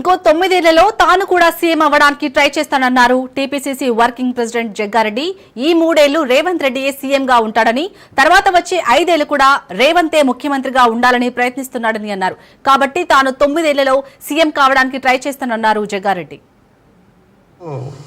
ఇంకో 9 ఏళ్లలో తాను కూడా సీఎం అవ్వడానికి ట్రై చేస్తానన్నారు టీపీసీసీ వర్కింగ్ ప్రెసిడెంట్ జగ్గారెడ్డి. ఈ 3 ఏళ్లు రేవంత్ రెడ్డియే సీఎం గా ఉంటాడని, తర్వాత వచ్చే 5 ఏళ్లు కూడా రేవంతే ముఖ్యమంత్రిగా ఉండాలని ప్రయత్నిస్తున్నాడని అన్నారు. కాబట్టి తాను 9 ఏళ్లలో సీఎం కావడానికి ట్రై చేస్తానన్నారు జగ్గారెడ్డి.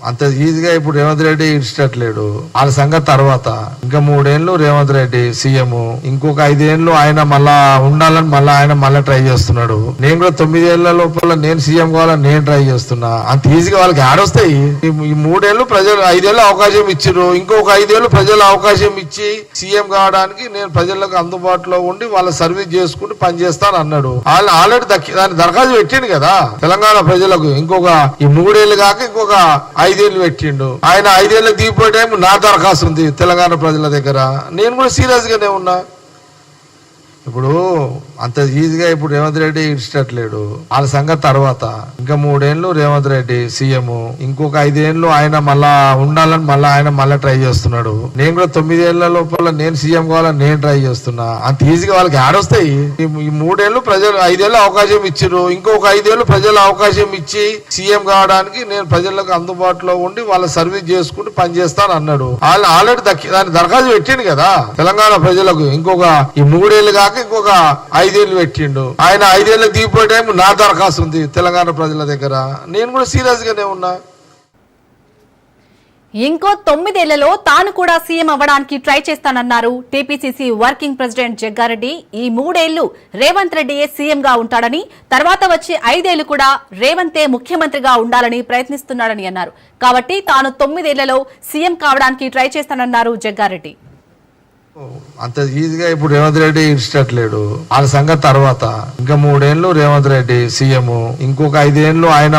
అంత ఈజీగా ఇప్పుడు రేవంత్ రెడ్డి ఇష్టట్లేడు. వాళ్ళ సంగతి తర్వాత ఇంకా 3 ఏళ్ళు రేవంత్ రెడ్డి సీఎం, ఇంకొక 5 ఏళ్ళు ఆయన మళ్ళా ఉండాలని ఆయన ట్రై చేస్తున్నాడు. నేను కూడా 9 ఏళ్ల లోపల నేను సీఎం కావాలని నేను ట్రై చేస్తున్నా. అంత ఈజీగా వాళ్ళకి ఆడొస్తాయి. ఈ 3 ఏళ్ళు ప్రజలు 5 ఏళ్ళు అవకాశం ఇచ్చారు. ఇంకొక 5 ఏళ్ళు ప్రజలు అవకాశం ఇచ్చి సీఎం కావడానికి నేను ప్రజలకు అందుబాటులో ఉండి వాళ్ళ సర్వీస్ చేసుకుంటూ పనిచేస్తాను అన్నాడు. వాళ్ళు ఆల్రెడీ దాని దరఖాస్తు పెట్టిండు కదా తెలంగాణ ప్రజలకు. ఇంకొక ఈ 3 ఏళ్ళు కాక ఇంకొక 5 ఏళ్ళు పెట్టిండు. ఆయన 5 ఏళ్ళకి దిగిపోయే టైం నా దరఖాస్తు ఉంది తెలంగాణ ప్రజల దగ్గర. నేను కూడా సీరియస్ గానే ఉన్నా. ఇప్పుడు అంత ఈజీగా ఇప్పుడు రేవంత్ రెడ్డి ఇష్టట్లేడు. వాళ్ళ సంగతి తర్వాత ఇంకా 3 ఏళ్ళు రేవంత్ రెడ్డి సీఎం, ఇంకొక 5 ఏళ్ళు ఆయన ఉండాలని ఆయన ట్రై చేస్తున్నాడు. నేను కూడా 9 ఏళ్ల లోపల నేను సీఎం కావాలని నేను ట్రై చేస్తున్నా. అంత ఈజీగా వాళ్ళకి ఆడొస్తాయి. ఈ 3 ఏళ్ళు ప్రజలు 5 ఏళ్ళు అవకాశం ఇచ్చారు. ఇంకొక 5 ఏళ్ళు ప్రజలు అవకాశం ఇచ్చి సీఎం కావడానికి నేను ప్రజలకు అందుబాటులో ఉండి వాళ్ళ సర్వీస్ చేసుకుంటూ పనిచేస్తాను అన్నాడు. వాళ్ళు ఆల్రెడీ దాని దరఖాస్తు పెట్టిండు కదా తెలంగాణ ప్రజలకు. ఇంకొక ఈ 3 ఏళ్ళు కాక ఇంకొక 5 ఏళ్ళు పెట్టిండు. ఆయన 5 ఏళ్ళకి దిగిపోయే టైం నా దరఖాస్తు ఉంది తెలంగాణ ప్రజల దగ్గర. నేను కూడా సీరియస్ గానే ఉన్నా. ఇంకో 9 ఏళ్లలో తాను కూడా సీఎం అవ్వడానికి ట్రై చేస్తానన్నారు టీపీసీసీ వర్కింగ్ ప్రెసిడెంట్ జగ్గారెడ్డి. ఈ 3 ఏళ్లు రేవంత్ రెడ్డియే సీఎం గా ఉంటాడని, తర్వాత వచ్చే 5 ఏళ్లు కూడా రేవంతే ముఖ్యమంత్రిగా ఉండాలని ప్రయత్నిస్తున్నాడని అన్నారు. కాబట్టి తాను 9 ఏళ్లలో సీఎం కావడానికి ట్రై చేస్తానన్నారు జగ్గారెడ్డి. అంత ఈజీగా ఇప్పుడు రేవంత్ రెడ్డి ఇష్టట్లేడు. వాళ్ళ సంగతి తర్వాత ఇంకా 3 ఏళ్ళు రేవంత్ రెడ్డి సీఎం, ఇంకొక 5 ఏళ్ళు ఆయన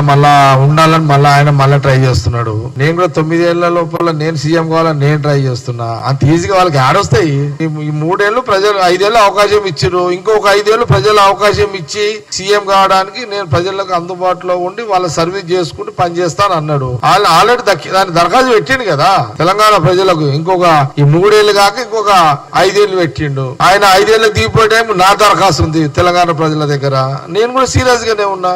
ఉండాలని ఆయన ట్రై చేస్తున్నాడు. నేను కూడా 9 ఏళ్ల లోపల నేను సీఎం కావాలని నేను ట్రై చేస్తున్నా. అంత ఈజీగా వాళ్ళకి ఆడొస్తాయి. ఈ 3 ఏళ్ళు ప్రజలు 5 ఏళ్ళు అవకాశం ఇచ్చారు. ఇంకొక 5 ఏళ్ళు ప్రజలు అవకాశం ఇచ్చి సీఎం కావడానికి నేను ప్రజలకు అందుబాటులో ఉండి వాళ్ళ సర్వీస్ చేసుకుంటూ పనిచేస్తాను అన్నాడు. వాళ్ళు ఆల్రెడీ దాని దరఖాస్తు పెట్టిండు కదా తెలంగాణ ప్రజలకు. ఇంకొక ఈ 3 ఏళ్ళు కాక ఇంకొక 5 ఏళ్ళు పెట్టిండు. ఆయన 5 ఏళ్ళకి దిగిపోయే టైం నా దరఖాస్తు ఉంది తెలంగాణ ప్రజల దగ్గర. నేను కూడా సీరియస్ గానే ఉన్నా.